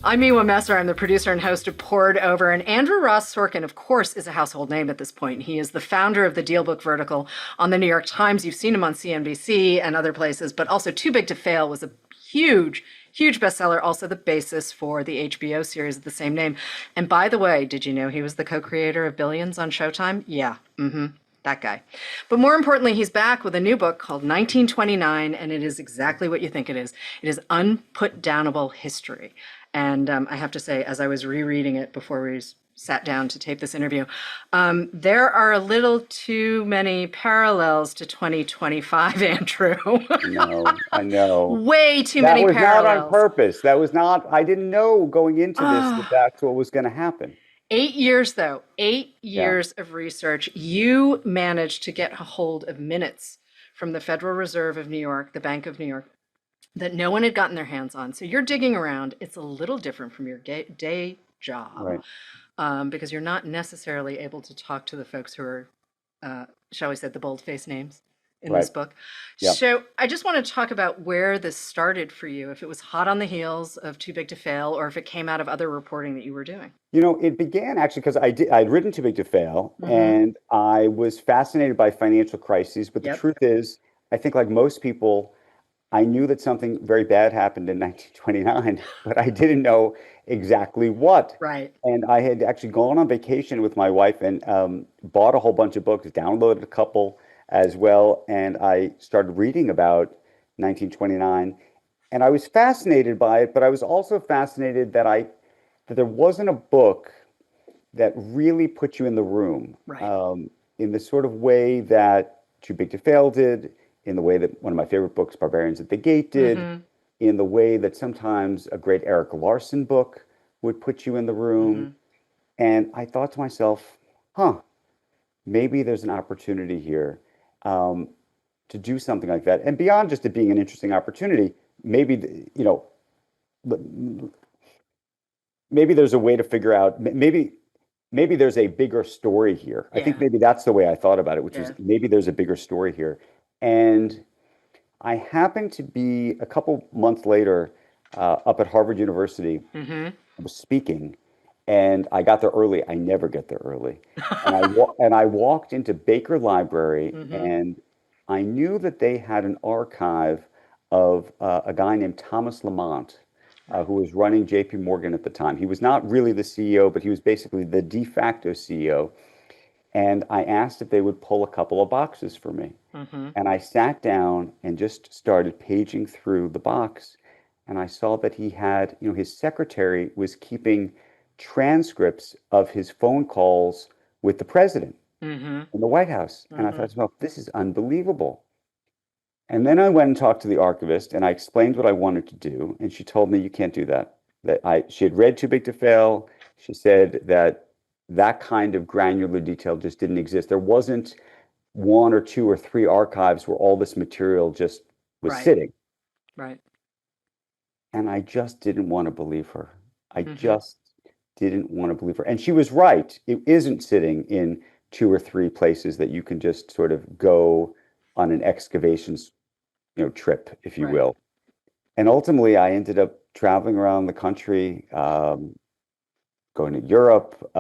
I'm Miwa Messer. I'm the producer and host of Poured Over. And Andrew Ross Sorkin, of course, is a household name at this point. He is the founder of the Deal Book vertical on the New York Times. You've seen him on CNBC and other places, but also Too Big to Fail was a huge, huge bestseller, also the basis for the HBO series of the same name. And by the way, did you know he was the co-creator of Billions on Showtime? Yeah, that guy. But more importantly, he's back with a new book called 1929, and it is exactly what you think it is. It is unputdownable history. And I have to say, as I was rereading it before we sat down to tape this interview, there are a little too many parallels to 2025, Andrew. No, I know. Way too That many was not on parallels. purpose. That was not, I didn't know going into this that that's what was going to happen. 8 years, though, eight Yeah, years of research. You managed to get a hold of minutes from the Federal Reserve of New York, the Bank of New York, that no one had gotten their hands on. So you're digging around. It's a little different from your day job right. because you're not necessarily able to talk to the folks who are, shall we say, the bold-faced names in Right. this book. Yeah. So I just want to talk about where this started for you, if it was hot on the heels of Too Big to Fail, or if it came out of other reporting that you were doing. It began actually because I'd written Too Big to Fail, Mm-hmm. and I was fascinated by financial crises. But the Yep. truth is, I think like most people, I knew that something very bad happened in 1929, but I didn't know exactly what. Right. And I had actually gone on vacation with my wife and bought a whole bunch of books, downloaded a couple as well, and I started reading about 1929. And I was fascinated by it, but I was also fascinated that there wasn't a book that really put you in the room Right. in the sort of way that Too Big to Fail did, in the way that one of my favorite books, Barbarians at the Gate, did, Mm-hmm. in the way that sometimes a great Eric Larson book would put you in the Mm-hmm. room. And I thought to myself, huh, maybe there's an opportunity here um, to do something like that. And beyond just it being an interesting opportunity, maybe, maybe there's a way to figure out, maybe there's a bigger story here. I think Yeah. maybe that's the way I thought about it, which was Yeah. maybe there's a bigger story here. And I happened to be a couple months later up at Harvard University. Mm-hmm. I was speaking, and I got there early. I never get there early, and I walked into Baker Library, Mm-hmm. and I knew that they had an archive of a guy named Thomas Lamont, Right. who was running J.P. Morgan at the time. He was not really the CEO, but he was basically the de facto CEO. And I asked if they would pull a couple of boxes for me. Mm-hmm. And I sat down and just started paging through the box. And I saw that he had, his secretary was keeping transcripts of his phone calls with the president Mm-hmm. in the White House. And I Mm-hmm. thought, well, this is unbelievable. And then I went and talked to the archivist and I explained what I wanted to do. And she told me, you can't do that. She had read Too Big to Fail. She said that that kind of granular detail just didn't exist. There wasn't one or two or three archives where all this material just was Right. sitting. Right. And I just didn't want to believe her. I Mm-hmm. just didn't want to believe her. And she was right. It isn't sitting in two or three places that you can just sort of go on an excavations, trip, if you Right. will. And ultimately, I ended up traveling around the country, going to Europe,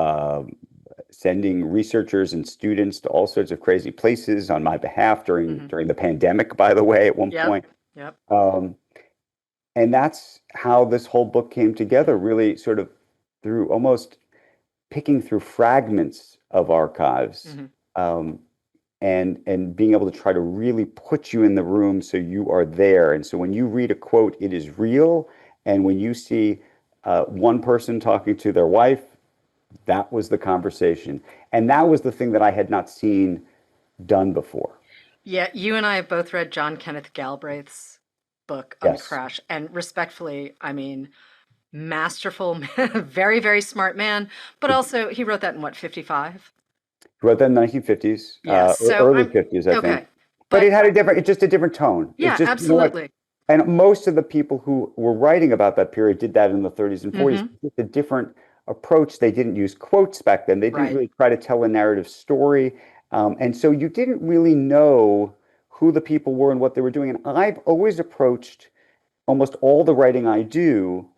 sending researchers and students to all sorts of crazy places on my behalf during Mm-hmm. during the pandemic, by the way, at one Yep. point. Yep. Um, and that's how this whole book came together, really sort of through almost picking through fragments of archives, Mm-hmm. um, and being able to try to really put you in the room so you are there. And so when you read a quote, it is real. And when you see one person talking to their wife, that was the conversation. And that was the thing that I had not seen done before. Yeah, you and I have both read John Kenneth Galbraith's book on the Yes. crash, and respectfully, I mean, masterful, very, very smart man, but He also he wrote that in what, 55? wrote that in the 1950s, Yeah, so early I'm 50s, I think. okay. But But it's just a different tone. It's yeah, just, what? absolutely. And most of the people who were writing about that period did that in the 30s and 40s. Hmm. It's just a different approach. They didn't use quotes back then. They didn't Right. really try to tell a narrative story. And so you didn't really know who the people were and what they were doing. And I've always approached almost all the writing I do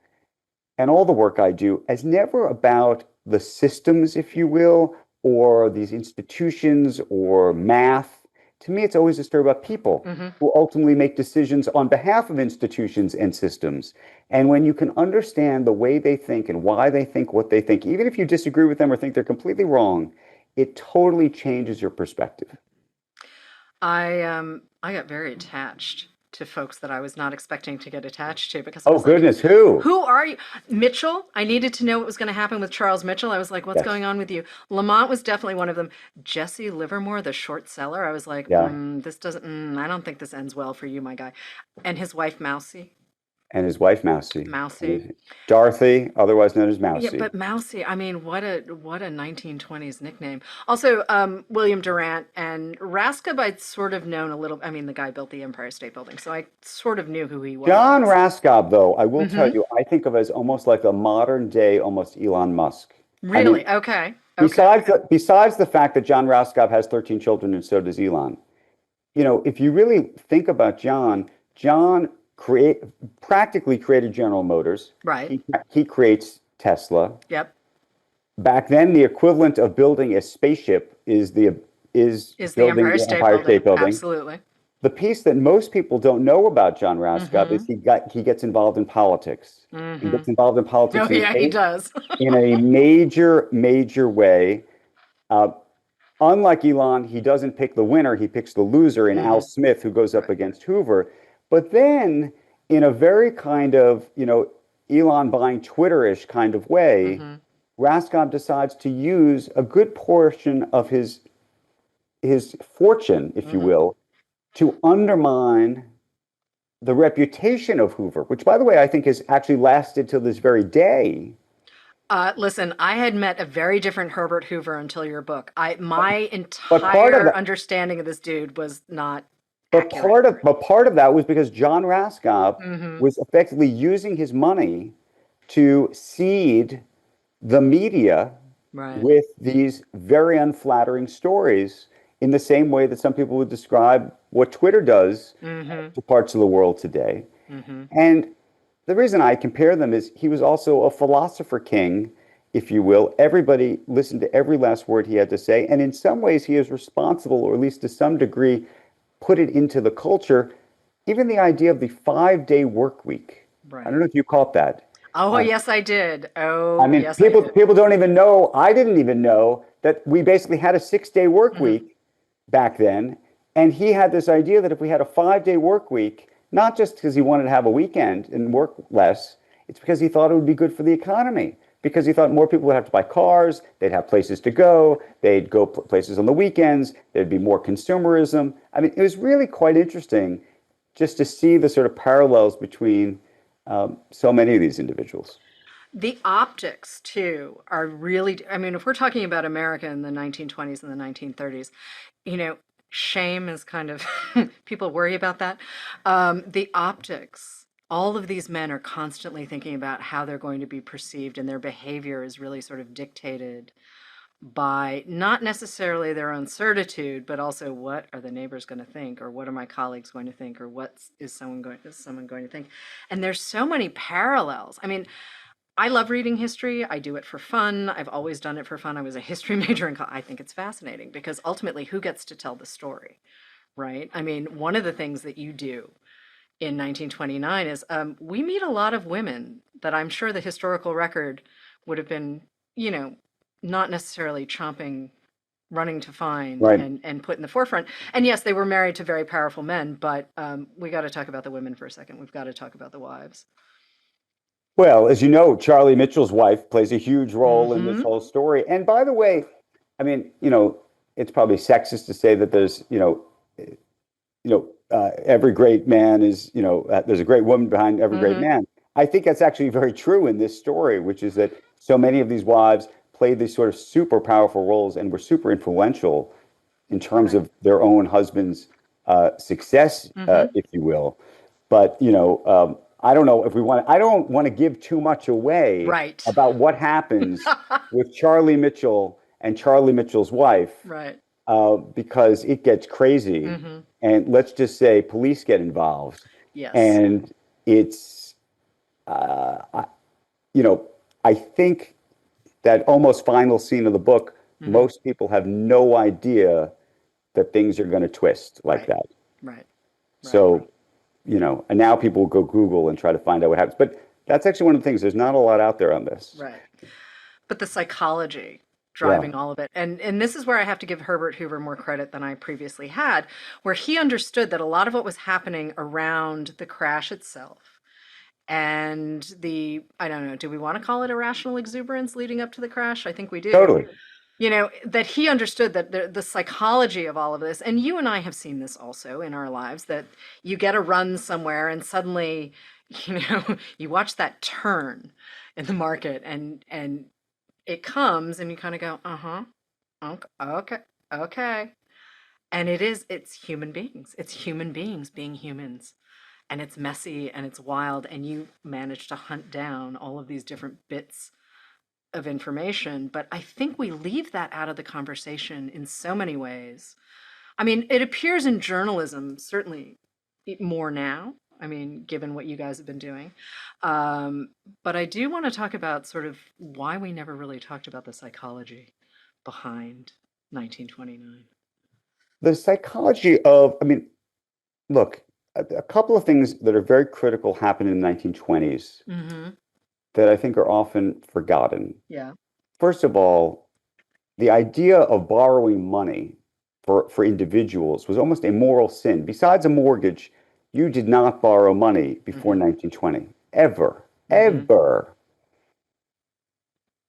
and all the work I do as never about the systems, if you will, or these institutions or math. To me, it's always a story about people Hmm. who ultimately make decisions on behalf of institutions and systems. And when you can understand the way they think and why they think what they think, even if you disagree with them or think they're completely wrong, it totally changes your perspective. I got very attached to folks that I was not expecting to get attached to because I Oh, was like, goodness, who? who are you? Mitchell, I needed to know what was going to happen with Charles Mitchell. I was like, what's Yes. going on with you? Lamont was definitely one of them. Jesse Livermore, the short seller, I was like, Yeah. this doesn't, I don't think this ends well for you, my guy. And his wife, Mousy. And his wife, Mousy. Mousy. Dorothy, otherwise known as Yeah, Mousy. but Mousy, I mean, what a 1920s nickname. Also, William Durant and Raskeb, I'd sort of known a little. I mean, the guy built the Empire State Building, so I sort of knew who he John was. Raskob, though, I will tell Hmm. you, I think of as almost like a modern day, almost Elon Musk. I mean, Really? Okay. Okay. besides the fact that John Raskob has 13 children and so does Elon, if you really think about John, John practically created General Motors. Right. He creates Tesla. Yep. Back then, the equivalent of building a spaceship is Is the building Empire the State Empire Building. State Building. Absolutely. The piece that most people don't know about John Raskob is Hmm. he gets involved in politics. He Hmm. gets involved in Oh, politics yeah, he does. in a major way. Uh, Unlike Elon, he doesn't pick the winner, he picks the loser in Al Hmm. Smith, who goes up Right. against Hoover. But then, in a very kind of, Elon buying Twitter-ish kind of way, Hmm. Raskob decides to use a good portion of his fortune, if you Hmm. will, to undermine the reputation of Hoover, which, by the way, I think has actually lasted till this very day. Listen, I had met a very different Herbert Hoover until your book. My But part of entire that, understanding of this dude was not but accurate. part of that was because John Raskob Hmm. was effectively using his money to seed the media Right. with these very unflattering stories in the same way that some people would describe what Twitter does Hmm. to parts of the world today. Hmm. And the reason I compare them is he was also a philosopher king, if you will. Everybody listened to every last word he had to say. And in some ways, he is responsible, or at least to some degree, put it into the culture. Even the idea of the 5-day work week. I don't Right. know if you caught that. Oh, Uh, yes, I did. I Oh, mean, yes, I did. people don't even know. I didn't even know that we basically had a 6-day work Hmm. week back then. And he had this idea that if we had a 5-day work week, not just because he wanted to have a weekend and work less, it's because he thought it would be good for the economy. Because he thought more people would have to buy cars, they'd have places to go, they'd go places on the weekends, there'd be more consumerism. I mean, it was really quite interesting just to see the sort of parallels between so many of these individuals. The optics, too, are really, I mean, if we're talking about America in the 1920s and the 1930s, you know, shame is kind of, people worry about that. The optics, all of these men are constantly thinking about how they're going to be perceived, and their behavior is really sort of dictated by not necessarily their own certitude, but also what are the neighbors going to think, or what are my colleagues going to think, or what is someone going to think? And there's so many parallels. I mean, I love reading history. I do it for fun. I've always done it for fun. I was a history major in college. I think it's fascinating because ultimately, who gets to tell the story, right? I mean, one of the things that you do in 1929 is we meet a lot of women that I'm sure the historical record would have been, you know, not necessarily chomping, running to find Right. and put in the forefront. And yes, they were married to very powerful men, but we got to talk about the women for a second. We've got to talk about the wives. Well, as you know, Charlie Mitchell's wife plays a huge role in this Mm-hmm. whole story. And by the way, I mean, it's probably sexist to say that there's, every great man is, there's a great woman behind every great Mm-hmm. man. I think that's actually very true in this story, which is that so many of these wives played these sort of super powerful roles and were super influential in terms Right. of their own husband's success, Mm-hmm. if you will. But I don't know if we want. I don't want to give too much away Right. about what happens with Charlie Mitchell and Charlie Mitchell's wife, Right. because it gets crazy. Mm-hmm. And let's just say police get involved, Yes. and it's uh, I think that almost final scene of the book, most people have no idea that things are going to twist like Right. that. Right. So, and now people will go Google and try to find out what happens. But that's actually one of the things. There's not a lot out there on this. Right. But the psychology Yeah, driving all of it. And this is where I have to give Herbert Hoover more credit than I previously had, where he understood that a lot of what was happening around the crash itself and I don't know, do we want to call it irrational exuberance leading up to the crash? I think we do. totally. That he understood that the psychology of all of this, and you and I have seen this also in our lives, that you get a run somewhere and suddenly, you watch that turn in the market and it comes and you kind of go, uh-huh, okay, okay. And it's human beings. It's human beings being humans. And it's messy and it's wild. And you manage to hunt down all of these different bits of information. But I think we leave that out of the conversation in so many ways. I mean, it appears in journalism, certainly more now. I mean, given what you guys have been doing. But I do want to talk about sort of why we never really talked about the psychology behind 1929. The psychology of, I mean, look, a couple of things that are very critical happened in the 1920s Mm-hmm. that I think are often forgotten. Yeah. First of all, the idea of borrowing money for individuals was almost a moral sin. Besides a mortgage, you did not borrow money before Mm-hmm. 1920, ever, Mm-hmm. ever.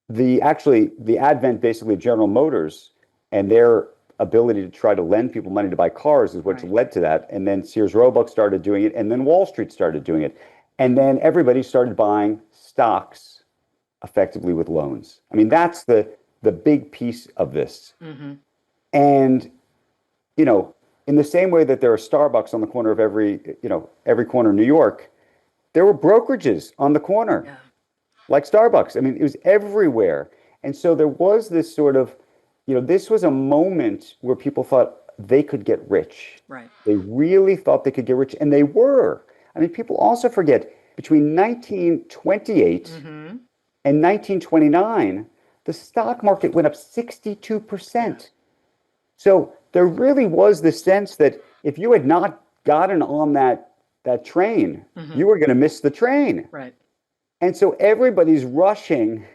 The advent basically of General Motors and their ability to try to lend people money to buy cars is what's Right. led to that. And then Sears Roebuck started doing it, and then Wall Street started doing it. And then everybody started buying stocks effectively with loans. I mean, that's the big piece of this. Mm-hmm. And, in the same way that there are Starbucks on the corner of every corner in New York, there were brokerages on the corner, Yeah. like Starbucks. I mean, it was everywhere. And so there was this sort of, this was a moment where people thought they could get rich. Right. They really thought they could get rich, and they were. I mean, people also forget between 1928 Mm-hmm. and 1929, the stock market went up 62%. So there really was this sense that if you had not gotten on that train, Mm-hmm. you were going to miss the train. Right. And so everybody's rushing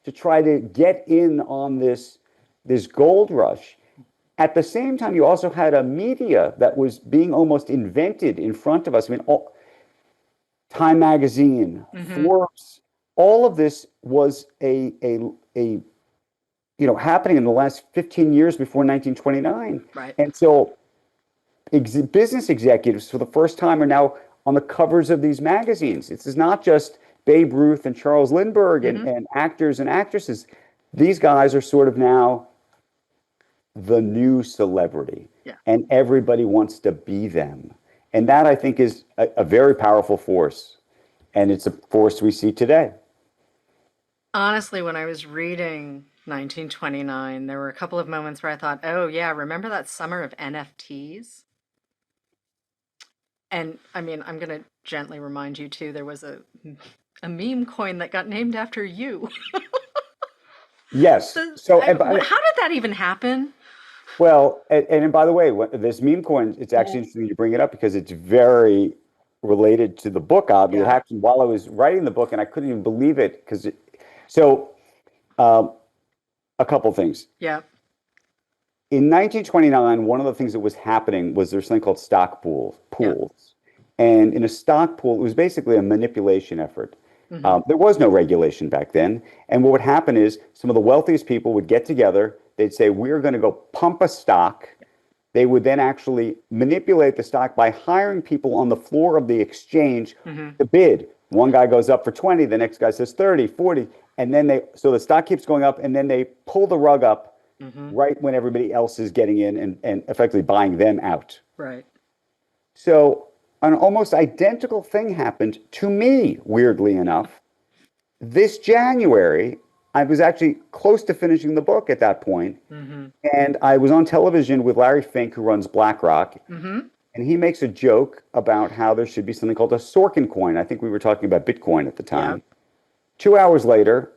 to try to get in on this gold rush. At the same time, you also had a media that was being almost invented in front of us. I mean, Time Magazine, Mm-hmm. Forbes, all of this was happening in the last 15 years before 1929. Right. And so business executives for the first time are now on the covers of these magazines. This is not just Babe Ruth and Charles Lindbergh Mm-hmm. and actors and actresses. These guys are sort of now the new celebrity, Yeah. and everybody wants to be them. And that, I think, is a very powerful force. And it's a force we see today. Honestly, when I was reading 1929, there were a couple of moments where I thought, oh, yeah, remember that summer of NFTs? And I mean, I'm going to gently remind you too, there was a meme coin that got named after you. Yes. So, how did that even happen? well, and by the way, this meme coin, it's actually interesting you bring it up because it's very related to the book. Oddly, it Yeah. happened while I was writing the book, and I couldn't even believe it because a couple things. Yeah. In 1929, one of the things that was happening was there's something called stock pools. Yeah. And in a stock pool, it was basically a manipulation effort. Mm-hmm. There was no regulation back then. And what would happen is some of the wealthiest people would get together. They'd say, we're going to go pump a stock. They would then actually manipulate the stock by hiring people on the floor of the exchange Mm-hmm. to bid. One guy goes up for 20, the next guy says 30, 40. And then so the stock keeps going up, and then they pull the rug up Mm-hmm. right when everybody else is getting in and effectively buying them out. Right. So an almost identical thing happened to me, weirdly enough. This January, I was actually close to finishing the book at that point, Mm-hmm. and I was on television with Larry Fink, who runs BlackRock, Mm-hmm. and he makes a joke about how there should be something called a Sorkin coin. I think we were talking about Bitcoin at the time. 2 hours later,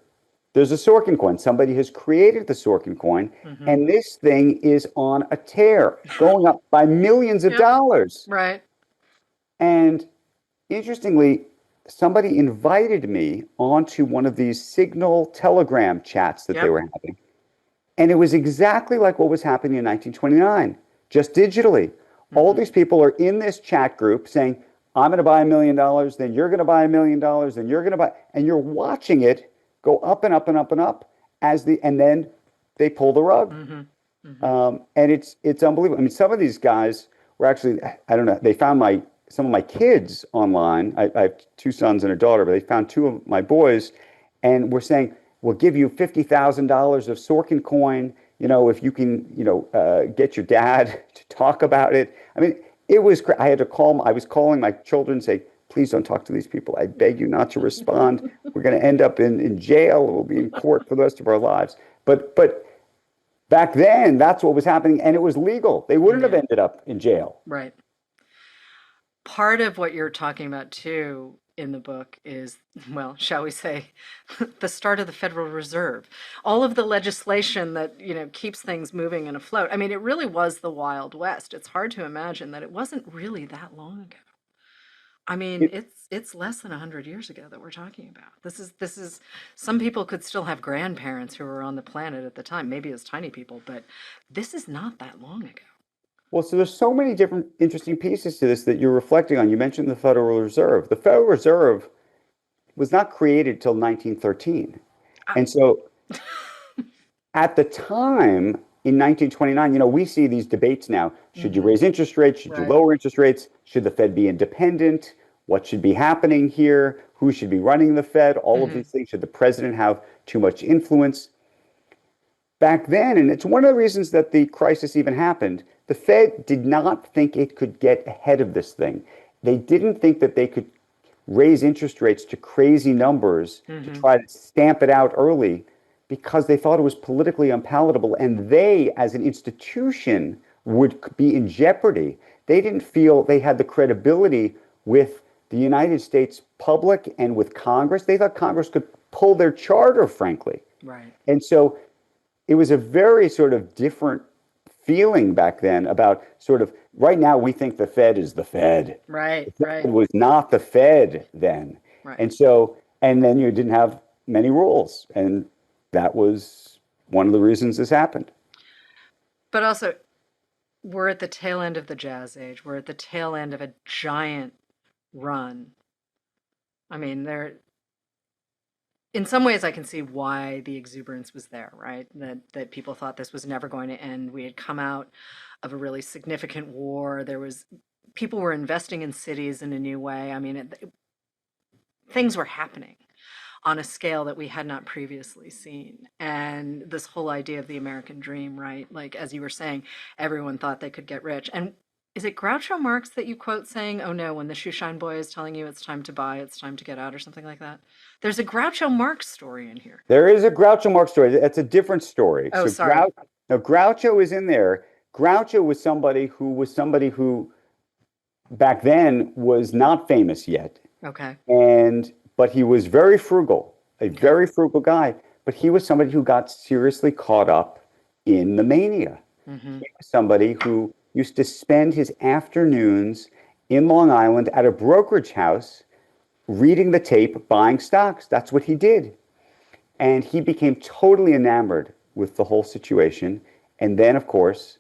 there's a Sorkin coin. Somebody has created the Sorkin coin, and this thing is on a tear, going up by millions of Yep. dollars. Right. And interestingly, somebody invited me onto one of these Signal Telegram chats that they were having. And it was exactly like what was happening in 1929, just digitally. All these people are in this chat group saying, I'm going to buy $1 million, then you're going to buy $1 million, then you're going to buy, and you're watching it go up and up and up and up and then they pull the rug. And it's unbelievable. I mean, some of these guys were actually, I don't know, they found some of my kids online. I have 2 sons and a daughter, but they found 2 of my boys and were saying, we'll give you $50,000 of Sorkin coin, if you can, get your dad to talk about it. I mean, it was great. I was calling my children and say, please don't talk to these people. I beg you not to respond. We're going to end up in jail. We'll be in court for the rest of our lives. But back then, that's what was happening, and it was legal. They wouldn't have ended up in jail. Right. Part of what you're talking about, too, in the book is, well, shall we say, the start of the Federal Reserve. All of the legislation that, keeps things moving and afloat. I mean, it really was the Wild West. It's hard to imagine that it wasn't really that long ago. I mean, it's less than 100 years ago that we're talking about. This is some people could still have grandparents who were on the planet at the time, maybe as tiny people, but this is not that long ago. Well, so there's so many different interesting pieces to this that you're reflecting on. You mentioned the Federal Reserve. The Federal Reserve was not created till 1913. And so at the time in 1929, we see these debates now. Should you raise interest rates? Should you lower interest rates? Should the Fed be independent? What should be happening here? Who should be running the Fed? All of these things. Should the president have too much influence? Back then, and it's one of the reasons that the crisis even happened, the Fed did not think it could get ahead of this thing. They didn't think that they could raise interest rates to crazy numbers to try to stamp it out early because they thought it was politically unpalatable, and they, as an institution, would be in jeopardy. They didn't feel they had the credibility with the United States public and with Congress. They thought Congress could pull their charter, frankly. Right. And so it was a very sort of different feeling back then about sort of, right now we think the Fed is the Fed. Right, the Fed was not the Fed then. Right. And then you didn't have many rules. And that was one of the reasons this happened. But also, we're at the tail end of the Jazz Age. We're at the tail end of a giant run. I mean, in some ways I can see why the exuberance was there, right? That people thought this was never going to end. We had come out of a really significant war. People were investing in cities in a new way. I mean, things were happening on a scale that we had not previously seen. And this whole idea of the American dream, right? Like, as you were saying, everyone thought they could get rich. And is it Groucho Marx that you quote saying, oh no, when the shoeshine boy is telling you it's time to buy, it's time to get out, or something like that? There's a Groucho Marx story in here. There is a Groucho Marx story. That's a different story. Oh, sorry. Groucho is in there. Groucho was somebody who back then was not famous yet. Okay. But he was very frugal, very frugal guy. But he was somebody who got seriously caught up in the mania. He was somebody who used to spend his afternoons in Long Island at a brokerage house reading the tape, buying stocks. That's what he did. And he became totally enamored with the whole situation. And then, of course,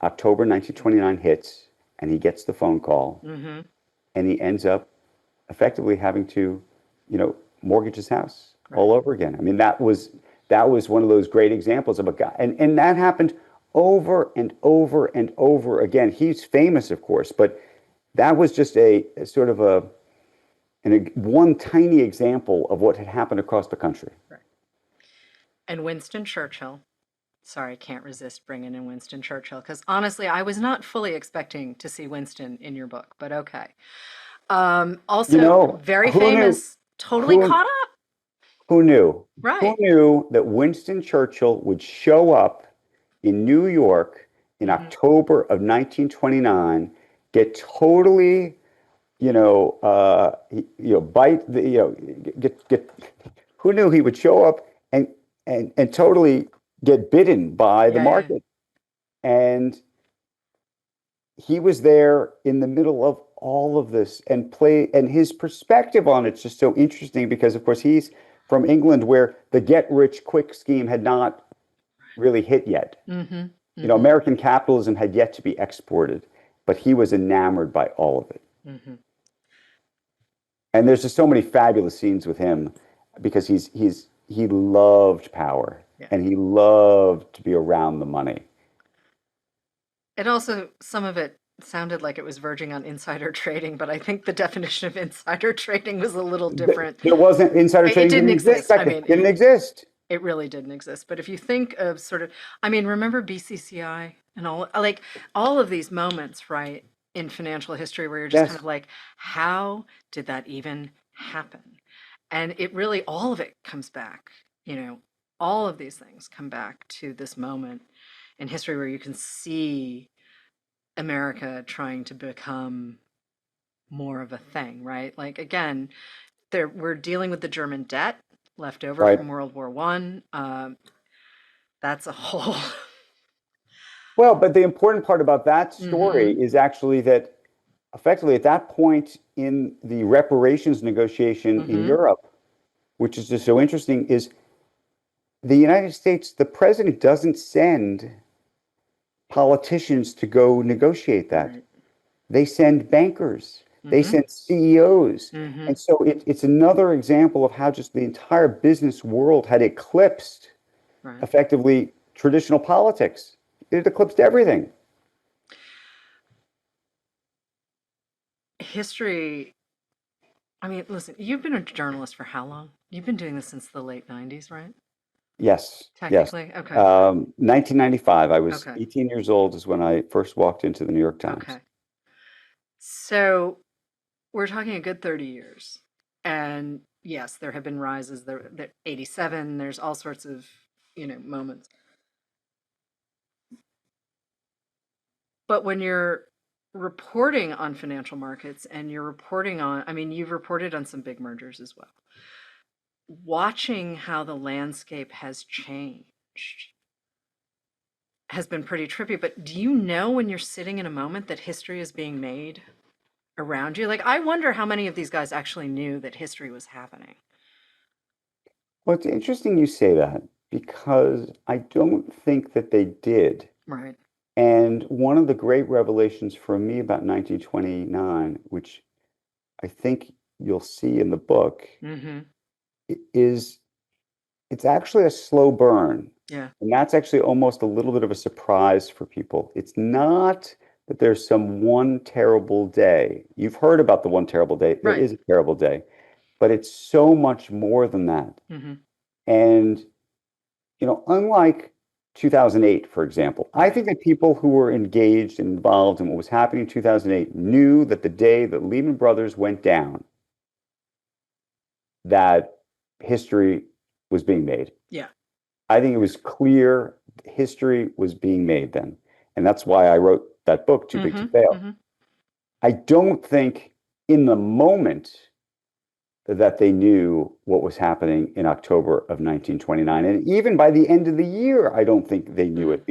October 1929 hits, and he gets the phone call, and he ends up effectively having to, mortgage his house all over again. I mean, that was one of those great examples of a guy, and that happened over and over and over again. He's famous, of course, but that was just a sort of one tiny example of what had happened across the country. Right. And Winston Churchill. Sorry, can't resist bringing in Winston Churchill, because honestly, I was not fully expecting to see Winston in your book, but okay. Also, very famous, totally caught up. Who knew? Right. Who knew that Winston Churchill would show up in New York in October of 1929, get totally, bite the, get. Who knew he would show up and totally get bitten by the Yeah, yeah. market? And he was there in the middle of all of this and his perspective on it's just so interesting because, of course, he's from England where the get rich quick scheme had not really hit yet. Mm-hmm. Mm-hmm. American capitalism had yet to be exported, but he was enamored by all of it. Mm-hmm. And there's just so many fabulous scenes with him because he loved power Yeah. and he loved to be around the money. It also, some of it sounded like it was verging on insider trading, but I think the definition of insider trading was a little different. There wasn't insider It trading didn't didn't exist exist. back I then. mean, It didn't exist. it really didn't exist. But if you think of sort of, I mean, remember BCCI and all of these moments, right, in financial history where you're just kind Yes. of like, how did that even happen? And it really, all of it comes back, all of these things come back to this moment in history where you can see America trying to become more of a thing, right? Like again, we're dealing with the German debt left over Right. from World War One. That's a whole. Well, but the important part about that story Hmm. is actually that effectively at that point in the reparations negotiation in Hmm. Europe, which is just so interesting, is the United States, the president doesn't send politicians to go negotiate that. Right. They send bankers, they Hmm. send CEOs. Hmm. And so it's another example of how just the entire business world had eclipsed Right. effectively traditional politics. It eclipsed everything. History. I mean, listen, you've been a journalist for how long? You've been doing this since the late 90s, right? Yes, yes. Technically. Okay. 1995, I was Okay. 18 years old is when I first walked into the New York Times. Okay. So we're talking a good 30 years. And yes, there have been rises. There 87, there's all sorts of, moments. But when you're reporting on financial markets and you're reporting on, I mean, you've reported on some big mergers as well. Watching how the landscape has changed has been pretty trippy. But do you know when you're sitting in a moment that history is being made around you? Like, I wonder how many of these guys actually knew that history was happening. Well, it's interesting you say that because I don't think that they did. Right. And one of the great revelations for me about 1929, which I think you'll see in the book, Mm-hmm. is it's actually a slow burn. Yeah. And that's actually almost a little bit of a surprise for people. It's not that there's some one terrible day. You've heard about the one terrible day. There Right. is a terrible day, but it's so much more than that. Mm-hmm. And, unlike 2008, for example, I Right. think that people who were engaged and involved in what was happening in 2008 knew that the day that Lehman Brothers went down, that history was being made. Yeah. I think it was clear history was being made then. And that's why I wrote that book, Too Big to Mm-hmm. Fail. Mm-hmm. I don't think in the moment that they knew what was happening in October of 1929. And even by the end of the year, I don't think they knew Mm-hmm. it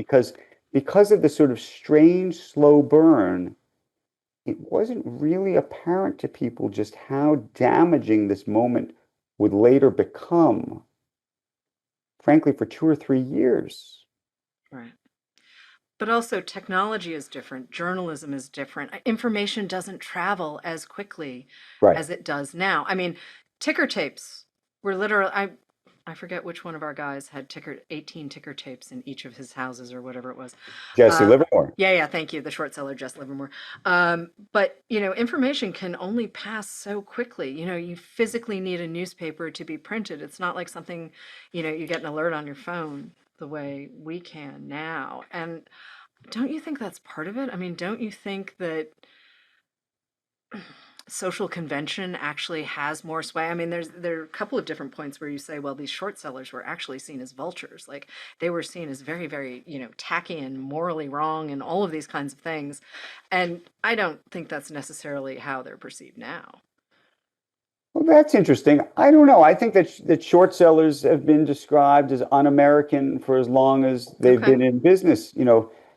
because of the sort of strange, slow burn, it wasn't really apparent to people just how damaging this moment would later become, frankly, for 2 or 3 years. Right. But also, technology is different, journalism is different. Information doesn't travel as quickly Right. as it does now. I mean, ticker tapes were literally, I forget which one of our guys had 18 ticker tapes in each of his houses or whatever it was. Jesse Uh, Livermore. yeah, yeah, thank you, the short seller, Jess Livermore. But, information can only pass so quickly. You physically need a newspaper to be printed. It's not like something, you get an alert on your phone the way we can now. And don't you think that's part of it? I mean, don't you think that social convention actually has more sway. I mean, there are a couple of different points where you say, well, these short sellers were actually seen as vultures. Like they were seen as very, very, tacky and morally wrong and all of these kinds of things. And I don't think that's necessarily how they're perceived now. Well, that's interesting. I don't know. I think that short sellers have been described as un-American for as long as they've Okay. been in business.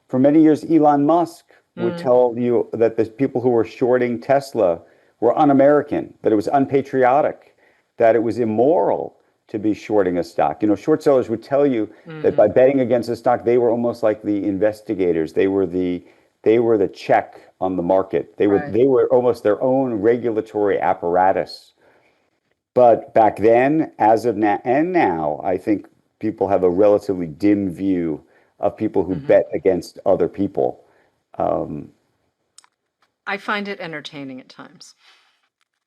For many years, Elon Musk would Mm, tell you that the people who were shorting Tesla were un-American, that it was unpatriotic, that it was immoral to be shorting a stock. Short sellers would tell you that by hmm. betting against a stock, they were almost like the investigators. They were the check on the market. They were Right. they were almost their own regulatory apparatus. But back then, as of now, and now, I think people have a relatively dim view of people who Hmm. bet against other people. Um, I find it entertaining at times.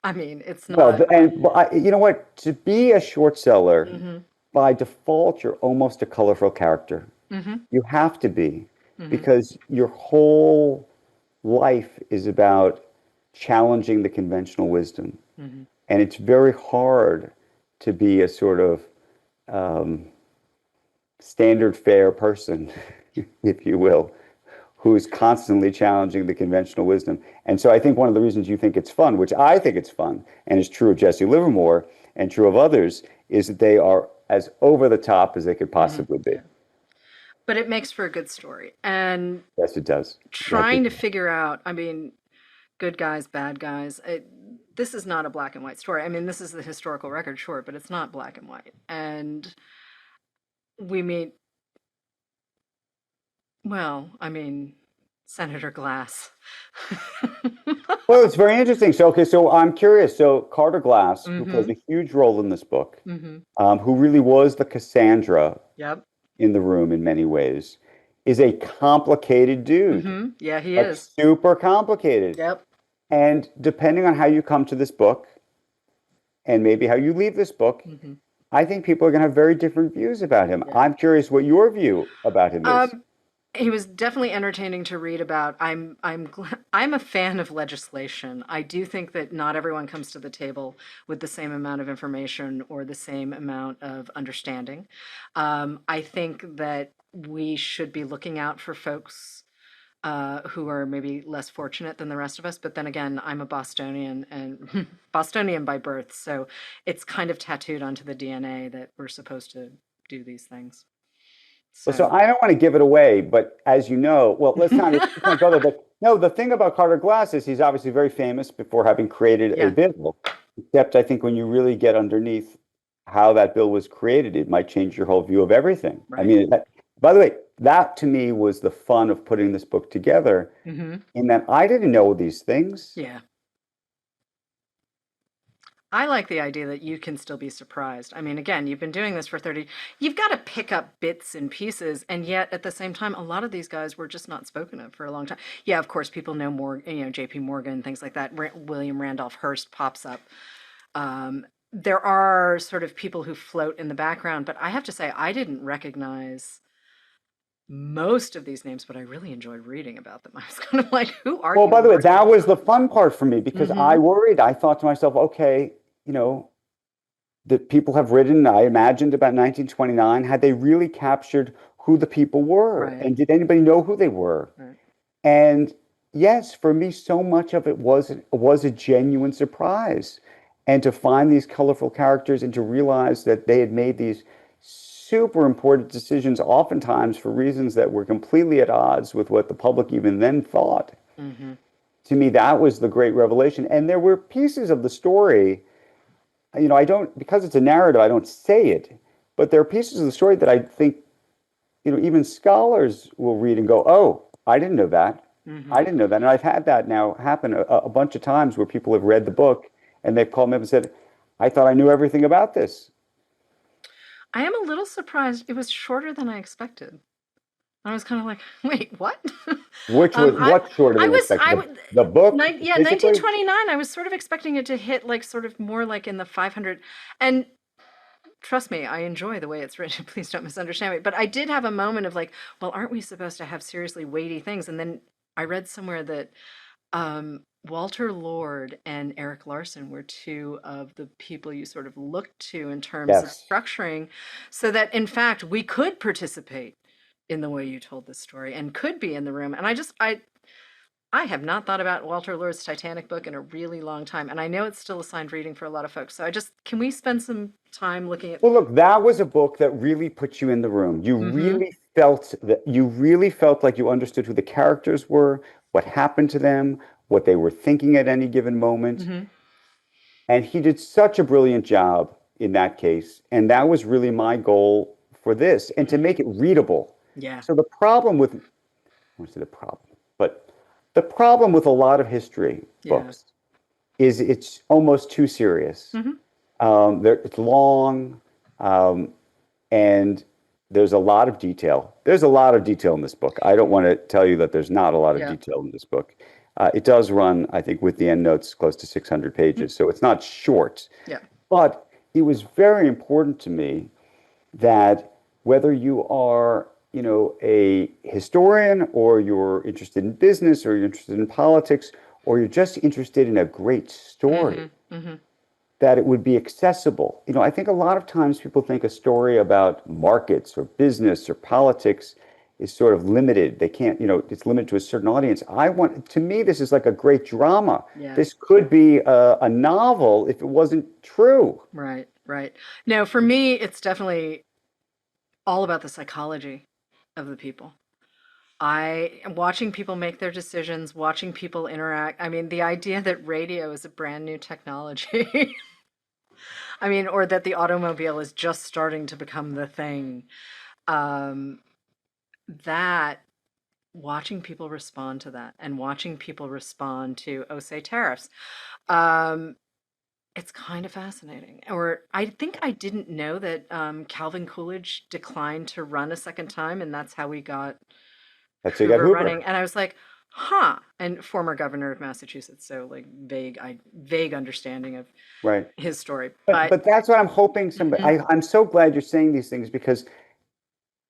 I mean, it's well, not. you know what? To be a short seller, Hmm. by default, you're almost a colorful character. Hmm. You have to be, Hmm. because your whole life is about challenging the conventional wisdom. Hmm. And it's very hard to be a sort of um, standard fare person, if you will, who's constantly challenging the conventional wisdom. And so I think one of the reasons you think it's fun, which I think it's fun, and is true of Jesse Livermore and true of others, is that they are as over the top as they could Hmm. possibly be. Yeah. But it makes for a good story. And Yes, it does. Yes, trying it to does. figure out, I mean, good guys, bad guys. This is not a black and white story. I mean, this is the historical record, sure, but it's not black and white. And we meet, well, I mean, Senator Glass. Well, it's very interesting. So, okay, so I'm curious. So, Carter Glass, who plays Mm-hmm. a huge role in this book, Mm-hmm. who really was the Cassandra Yep. in the room in many ways, is a complicated dude, Mm-hmm. Yeah, he like is. super complicated. Yep. And depending on how you come to this book and maybe how you leave this book, Mm-hmm. I think people are going to have very different views about him. Yeah. I'm curious what your view about him is. Um, he was definitely entertaining to read about. I'm a fan of legislation. I do think that not everyone comes to the table with the same amount of information or the same amount of understanding. I think that we should be looking out for folks who are maybe less fortunate than the rest of us. But then again, I'm a Bostonian and Bostonian by birth, so it's kind of tattooed onto the DNA that we're supposed to do these things. Well, so So. I don't want to give it away, but as you know, well, let's not go there. But no, the thing about Carter Glass is he's obviously very famous before having created a Yeah. bill. Except I think when you really get underneath how that bill was created, it might change your whole view of everything. I Right. mean, by the way, that to me was the fun of putting this book together, Hmm. in that I didn't know these things. Yeah. I like the idea that you can still be surprised. I mean, again, you've been doing this for 30, you've got to pick up bits and pieces. And yet at the same time, a lot of these guys were just not spoken of for a long time. Yeah, of course, people know more, JP Morgan, things like that. William Randolph Hearst pops up. There are sort of people who float in the background, but I have to say, I didn't recognize most of these names, but I really enjoyed reading about them. I was kind of like, who are Well, you? by the way, Where did that you was come the fun part for me, because from? I thought to myself, okay, you know, that people have written, I imagined about 1929, had they really captured who the people were? Right, And did anybody know who they were? right. And yes, for me, so much of it was a genuine surprise. And to find these colorful characters and to realize that they had made these super important decisions, oftentimes for reasons that were completely at odds with what the public even then thought. Hmm. To me, that was the great revelation. And there were pieces of the story, I don't, because it's a narrative, I don't say it, but there are pieces of the story that I think, even scholars will read and go, oh, I didn't know that. I Hmm. didn't know that. And I've had that now happen a bunch of times where people have read the book and they've called me up and said, I thought I knew everything about this. I am a little surprised. It was shorter than I expected. I was kind of like, wait, what? Which was I what shorter I than was expected? I The, would the book, yeah, physically? 1929. I was sort of expecting it to hit like sort of more like in the 500. And trust me, I enjoy the way it's written. Please don't misunderstand me. But I did have a moment of like, well, aren't we supposed to have seriously weighty things? And then I read somewhere that Walter Lord and Eric Larson were two of the people you sort of looked to in terms of Yes. structuring so that, in fact, we could participate in the way you told this story and could be in the room. And I have not thought about Walter Lord's Titanic book in a really long time, and I know it's still assigned reading for a lot of folks. So can we spend some time looking at? Well, look, that was a book that really put you in the room. Mm-hmm. You really felt like you understood who the characters were, what happened to them, what they were thinking at any given moment. Mm-hmm. And he did such a brilliant job in that case. And that was really my goal for this, and to make it readable. Yeah. So the problem with, I won't say the problem, but the problem with a lot of history Yeah. books is it's almost too serious. Mm-hmm. It's long, and there's a lot of detail. There's a lot of detail in this book. I don't want to tell you that there's not a lot of Yeah. detail in this book. It does run, I think, with the endnotes, close to 600 pages, so it's not short. Yeah. But it was very important to me that whether you are, a historian, or you're interested in business, or you're interested in politics, or you're just interested in a great story, Mm-hmm. Mm-hmm. that it would be accessible. I think a lot of times people think a story about markets or business or politics is sort of limited. They can't, it's limited to a certain audience. To me, this is like a great drama. Yeah. This could be a novel if it wasn't true. Right. Right. No, for me, it's definitely all about the psychology of the people. I am watching people make their decisions, watching people interact. I mean, the idea that radio is a brand new technology. I mean, or that the automobile is just starting to become the thing. Um, that watching people respond to that and watching people respond to, oh, say tariffs. Um, it's kind of fascinating. Or I think I didn't know that Calvin Coolidge declined to run a second time, and that's how we got That's so you got Hoover Hoover. running. And I was like, huh. And former governor of Massachusetts, so like vague understanding of Right. his story. But that's what I'm hoping Mhm, I'm so glad you're saying these things, because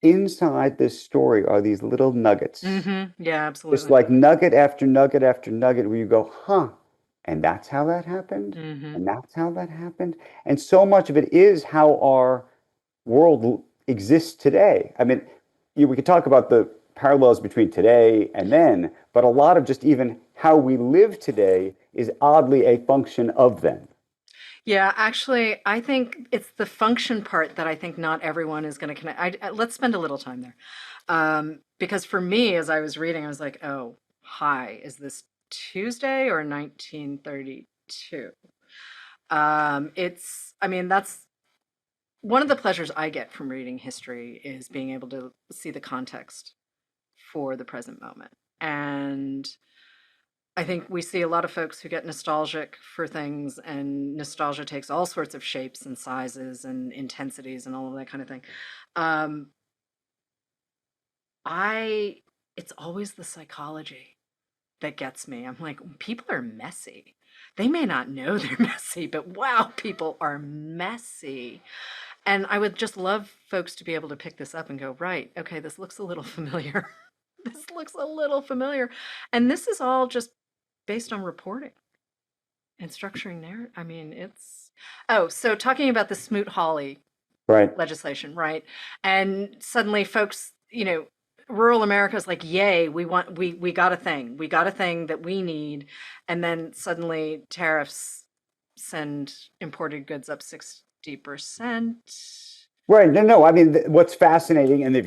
inside this story are these little nuggets. yeah, Just absolutely. like nugget after nugget after nugget, where you go, huh, and that's how that happened, Hmm. and that's how that happened. And so much of it is how our world exists today. I mean, we could talk about the parallels between today and then, but a lot of just even how we live today is oddly a function of then. Yeah, actually, I think it's the function part that I think not everyone is going to connect. Let's spend a little time there. Because for me, as I was reading, I was like, oh, hi, is this Tuesday or 1932? I mean, that's one of the pleasures I get from reading history is being able to see the context for the present moment. And I think we see a lot of folks who get nostalgic for things, and nostalgia takes all sorts of shapes and sizes and intensities and all of that kind of thing. Um, I, it's always the psychology that gets me. I'm like, people are messy. They may not know they're messy, but wow, people are messy. And I would just love folks to be able to pick this up and go, right, okay, this looks a little familiar. This looks a little familiar. And this is all just based on reporting and structuring narrative. I mean, so talking about the Smoot-Hawley Right. legislation, right? And suddenly folks, rural America is like, yay, we got a thing. We got a thing that we need. And then suddenly tariffs send imported goods up 60%. Right. No, no. I mean, what's fascinating, and if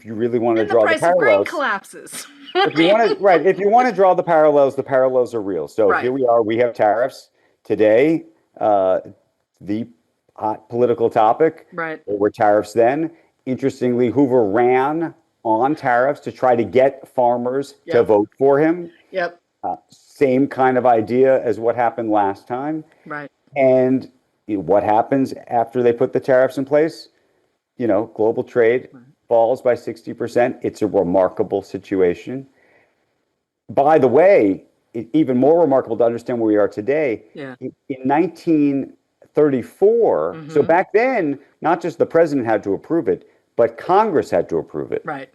you really want to Then the draw the price of grain parallels, collapses. if you want to draw the parallels are real. So here Right, we are. We have tariffs today. The hot political topic. right. There were tariffs then. Interestingly, Hoover ran on tariffs to try to get farmers to Yep, vote for him. yep, Same kind of idea as what happened last time. right. And what happens after they put the tariffs in place? Global trade Right. falls by 60%. It's a remarkable situation. By the way, even more remarkable to understand where we are today, Yeah. in 1934, so Hmm. back then, not just the president had to approve it, but Congress had to approve it. Right.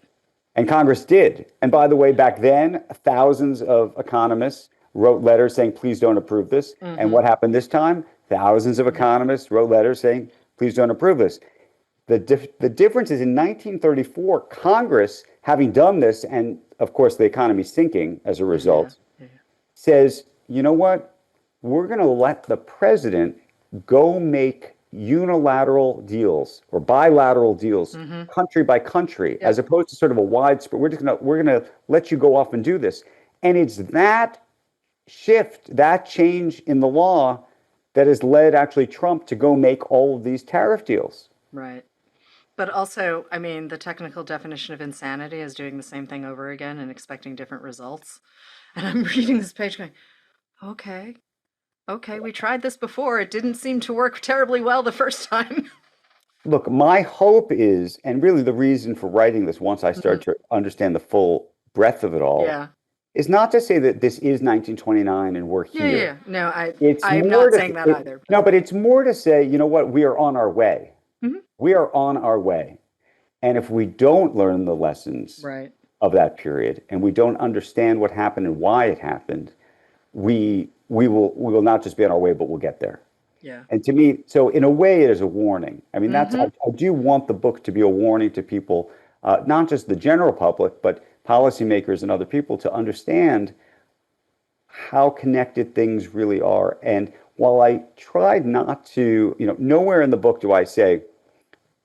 And Congress did. And by the way, back then, thousands of economists wrote letters saying, please don't approve this. And Mm-hmm. what happened this time? Thousands of economists wrote letters saying, please don't approve this. The difference is in 1934, Congress, having done this, and of course the economy sinking as a Yeah. result, Yeah. says, you know what? We're going to let the president go make unilateral deals or bilateral deals, Mm-hmm. country by country, as Yep. opposed to sort of a widespread. We're gonna let you go off and do this, and it's that shift, that change in the law, that has led actually Trump to go make all of these tariff deals. Right. But also, I mean, the technical definition of insanity is doing the same thing over again and expecting different results. And I'm reading this page going, okay, okay, we tried this before. It didn't seem to work terribly well the first time. Look, my hope is, and really the reason for writing this, once I Mhm. start to understand the full breadth of it all, Yeah. is not to say that this is 1929 and we're Yeah, yeah, here. yeah. No, It's I'm more not to saying that either, but no, but it's more to say, you know what, we are on our way. Mhm. We are on our way. And if we don't learn the lessons Right. of that period and we don't understand what happened and why it happened, we will not just be on our way, but we'll get there. Yeah. And to me, so in a way, it is a warning. I mean, Hmm. I do want the book to be a warning to people, not just the general public, but policymakers and other people to understand how connected things really are. And while I tried not to, nowhere in the book do I say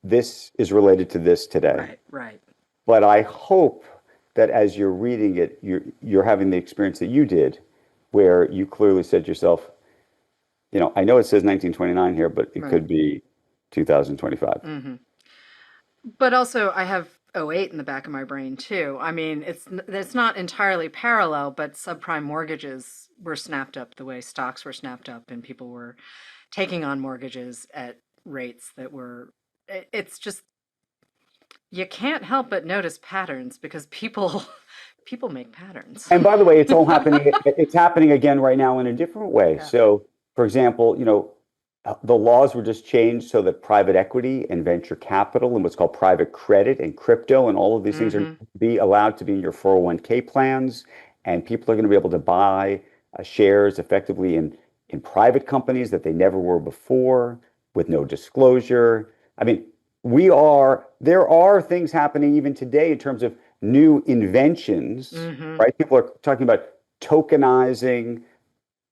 this is related to this today, Right, right. but I hope that as you're reading it, you're having the experience that you did, where you clearly said to yourself, I know it says 1929 here, but it Right. could be 2025. Hmm. But also, I have '08 in the back of my brain too. I mean, it's not entirely parallel, but subprime mortgages were snapped up the way stocks were snapped up, and people were taking on mortgages at rates that were. It's just you can't help but notice patterns because people people make patterns. And by the way, it's all happening. It's happening again right now in a different way. Yeah. So, for example, the laws were just changed so that private equity and venture capital and what's called private credit and crypto and all of these things are Hmm. be allowed to be in your 401k plans, and people are going to be able to buy shares effectively in private companies that they never were before with no disclosure. I mean, there are things happening even today in terms of new inventions, Hmm. right? People are talking about tokenizing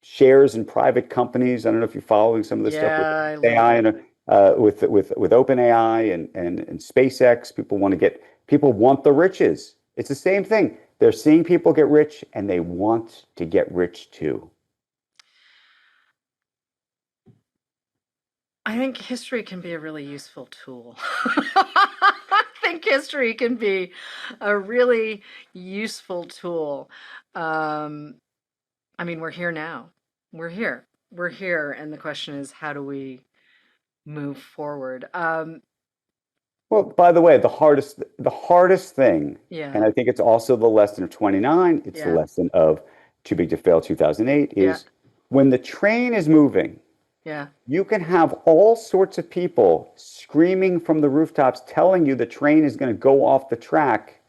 shares in private companies. I don't know if you're following some of this stuff with Yeah, I love AI it. and with OpenAI and SpaceX. People want the riches. It's the same thing. They're seeing people get rich and they want to get rich too. I think history can be a really useful tool. I think history can be a really useful tool. Um, I mean, we're here now. We're here. We're here, and the question is, how do we move forward? Well, by the way, the hardest thing, Yeah, and I think it's also the lesson of 29, it's the yeah, lesson of Too Big to Fail 2008, yeah, is when the train is moving, yeah, you can have all sorts of people screaming from the rooftops telling you the train is going to go off the track,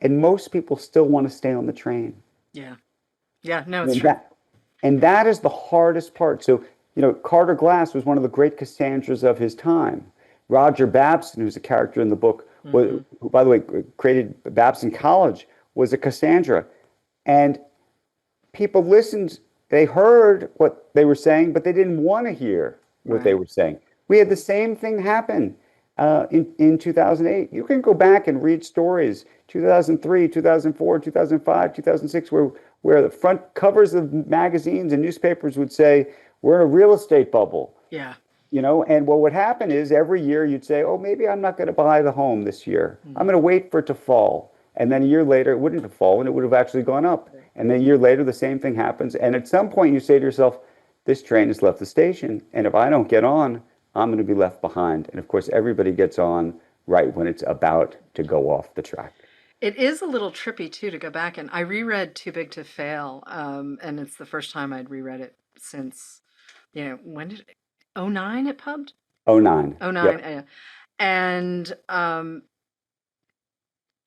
and most people still want to stay on the train. yeah, yeah. No, it's And true. that is the hardest part. So, Carter Glass was one of the great Cassandras of his time. Roger Babson, who's a character in the book, Hmm. who, by the way, created Babson College, was a Cassandra. And people listened, they heard what they were saying, but they didn't want to hear what they Right. were saying. We had the same thing happen in 2008. You can go back and read stories, 2003, 2004, 2005, 2006, where the front covers of magazines and newspapers would say, we're in a real estate bubble. Yeah. And what would happen is every year you'd say, oh, maybe I'm not going to buy the home this year. I'm Hmm. going to wait for it to fall. And then a year later, it wouldn't have fallen. It would have actually gone up. Right. And then a year later, the same thing happens. And at some point, you say to yourself, this train has left the station. And if I don't get on, I'm going to be left behind. And of course, everybody gets on right when it's about to go off the track. It is a little trippy too to go back and I reread Too Big to Fail, and it's the first time I'd reread it since, when did '09 it pubbed? Oh nine. '09, Yep. yeah. And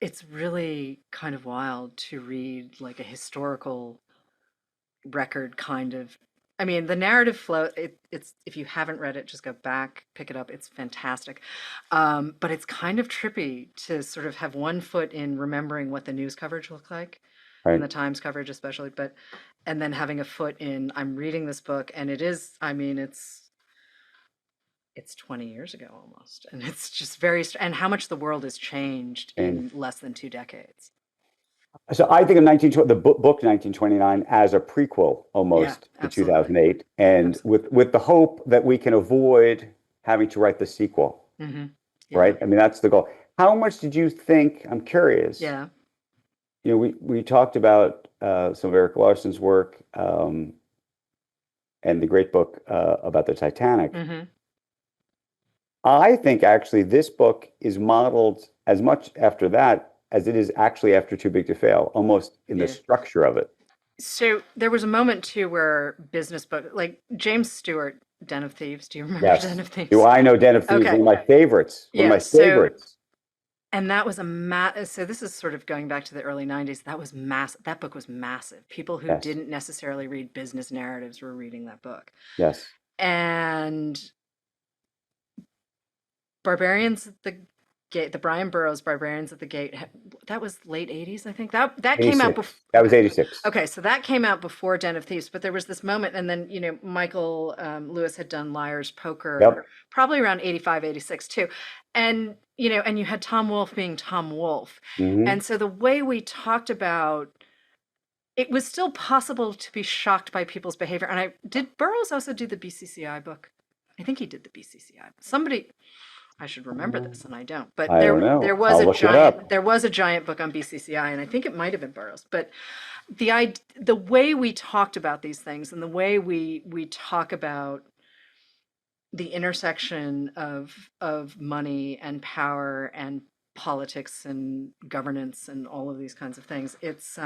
it's really kind of wild to read like a historical record kind of. I mean, the narrative flow, it's if you haven't read it, just go back, pick it up. It's fantastic. But it's kind of trippy to sort of have one foot in remembering what the news coverage looked like and Right. the Times coverage especially, but and then having a foot in I'm reading this book and it is, I mean, it's 20 years ago almost. And it's just and how much the world has changed And in less than 2 decades. so I think of the book 1929 as a prequel Yeah, almost to absolutely. 2008, and Absolutely. with the hope that we can avoid having to write the sequel, Yeah. right? I mean, that's the goal. How much did you think? I'm curious. Yeah. You know, we talked about some of Eric Larson's work and the great book about the Titanic. Hmm. I think actually this book is modeled as much after that as it is actually after Too Big to Fail, almost in the Yeah. structure of it. So there was a moment too where business book, like James Stewart, Den of Thieves. Do you remember Den Yes. of Do Thieves? I know Den of Thieves? Okay. One of my favorites. One of Yeah. my So, favorites. and that was so this is sort of going back to the early 90s. That was massive. That book was massive. People who Yes. didn't necessarily read business narratives were reading that book. Yes. And Barbarians at the Gate, the Brian Burroughs Barbarians at the Gate, that was late 80s, I think. That came out 86. before. That was 86. Okay, so that came out before Den of Thieves, but there was this moment, and then, Michael Lewis had done Liar's Poker Yep. probably around 85, 86 too. And, and you had Tom Wolfe being Tom Wolfe. Hmm. And so the way we talked about it was still possible to be shocked by people's behavior. And did Burroughs also do the BCCI book? I think he did the BCCI. Somebody, I should remember this, and I don't. But I don't there know. was I'll a look it up. giant book on BCCI, and I think it might have been Burroughs. But the way we talked about these things and the way we talk about the intersection of money and power and politics and governance and all of these kinds of things, it's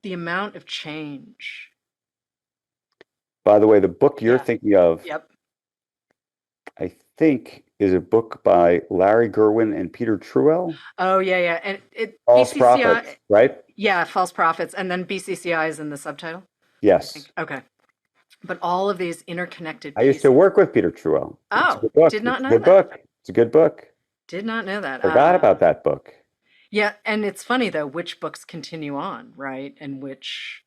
the amount of change. By the way, the book you're Yeah. thinking of, Yep. I think, is a book by Larry Gurwin and Peter Truell. Oh yeah. And False BCCI, Prophets, right? yeah, False Prophets, and then BCCI is in the subtitle, I Yes. think. Okay. But all of these interconnected I used pieces. to work with Peter Truell. It's a Oh, good book. did not It's a know good that. book. It's a good book. Did not know that. Forgot about that book. Yeah, and it's funny though, which books continue on, right? And which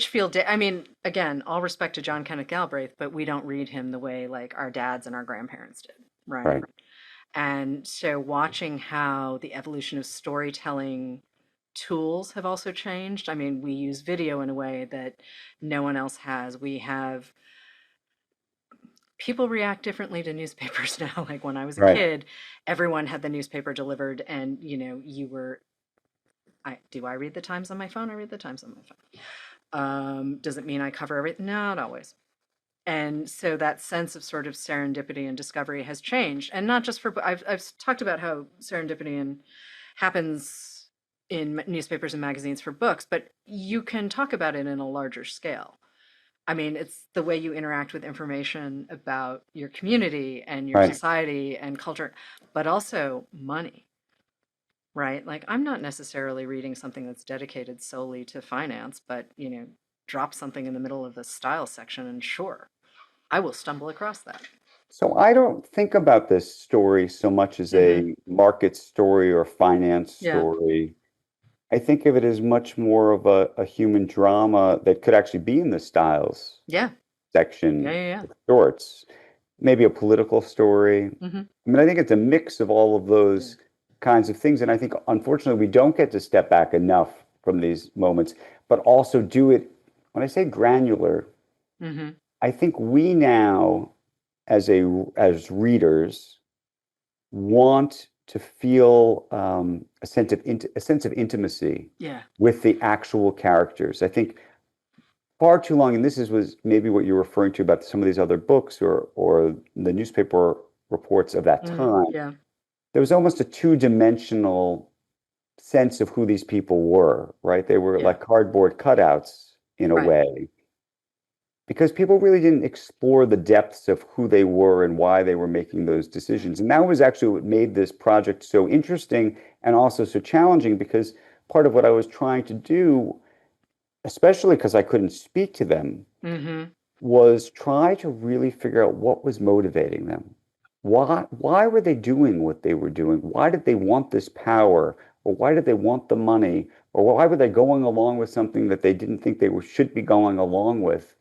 feel I mean, again, all respect to John Kenneth Galbraith, but we don't read him the way like our dads and our grandparents did, right? Right. And so watching how the evolution of storytelling tools have also changed. I mean, we use video in a way that no one else has. We have people react differently to newspapers now. Like when I was a Right. kid, everyone had the newspaper delivered, and you were. Do I read the Times on my phone? I read the Times on my phone. Does it mean I cover everything? Not always. And so that sense of sort of serendipity and discovery has changed, and not just for. I've talked about how serendipity happens in newspapers and magazines for books, but you can talk about it in a larger scale. I mean, it's the way you interact with information about your community and your Right. society and culture, but also money, right? Like, I'm not necessarily reading something that's dedicated solely to finance, but, drop something in the middle of the style section, and sure, I will stumble across that. So I don't think about this story so much as a market story or finance Yeah. story. I think of it as much more of a human drama that could actually be in the styles Yeah. section Yeah. of sorts. Maybe a political story. Hmm. I mean, I think it's a mix of all of those kinds of things. And I think, unfortunately, we don't get to step back enough from these moments, but also do it. When I say granular, Hmm. I think we now, as readers, want to feel a sense of intimacy Yeah. with the actual characters. I think far too long, and was maybe what you're referring to about some of these other books or the newspaper reports of that time. Yeah. There was almost a two-dimensional sense of who these people were, right? They were Yeah. like cardboard cutouts in a Right. way, because people really didn't explore the depths of who they were and why they were making those decisions. And that was actually what made this project so interesting and also so challenging, because part of what I was trying to do, especially because I couldn't speak to them, was try to really figure out what was motivating them. Why were they doing what they were doing? Why did they want this power? Or why did they want the money? Or why were they going along with something that they didn't think should be going along with?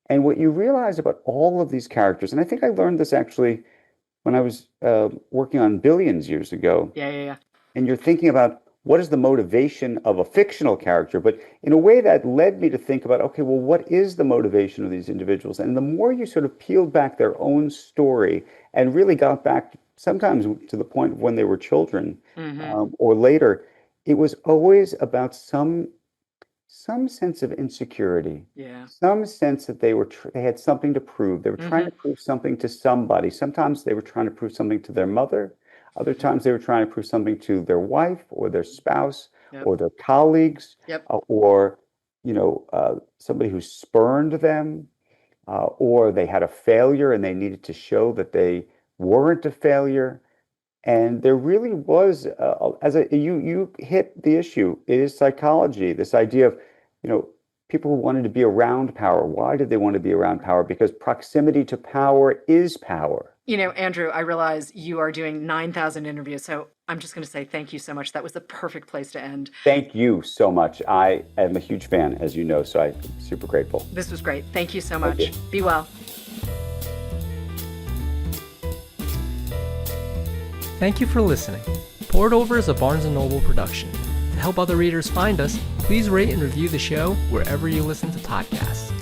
And what you realize about all of these characters, and I think I learned this actually when I was working on Billions years ago. Yeah. And you're thinking about what is the motivation of a fictional character, but in a way that led me to think about, okay, well, what is the motivation of these individuals? And the more you sort of peeled back their own story and really got back sometimes to the point of when they were children or later, it was always about some sense of insecurity, some sense that they had something to prove. They were trying to prove something to somebody. Sometimes they were trying to prove something to their mother. Other times they were trying to prove something to their wife or their spouse or their colleagues or, somebody who spurned them or they had a failure and they needed to show that they weren't a failure. And there really was, you hit the issue. It is psychology, this idea of, people who wanted to be around power. Why did they want to be around power? Because proximity to power is power. Andrew, I realize you are doing 9,000 interviews, so I'm just going to say thank you so much. That was the perfect place to end. Thank you so much. I am a huge fan, as you know, so I'm super grateful. This was great. Thank you so much. Be well. Thank you for listening. Poured Over is a Barnes & Noble production. To help other readers find us, please rate and review the show wherever you listen to podcasts.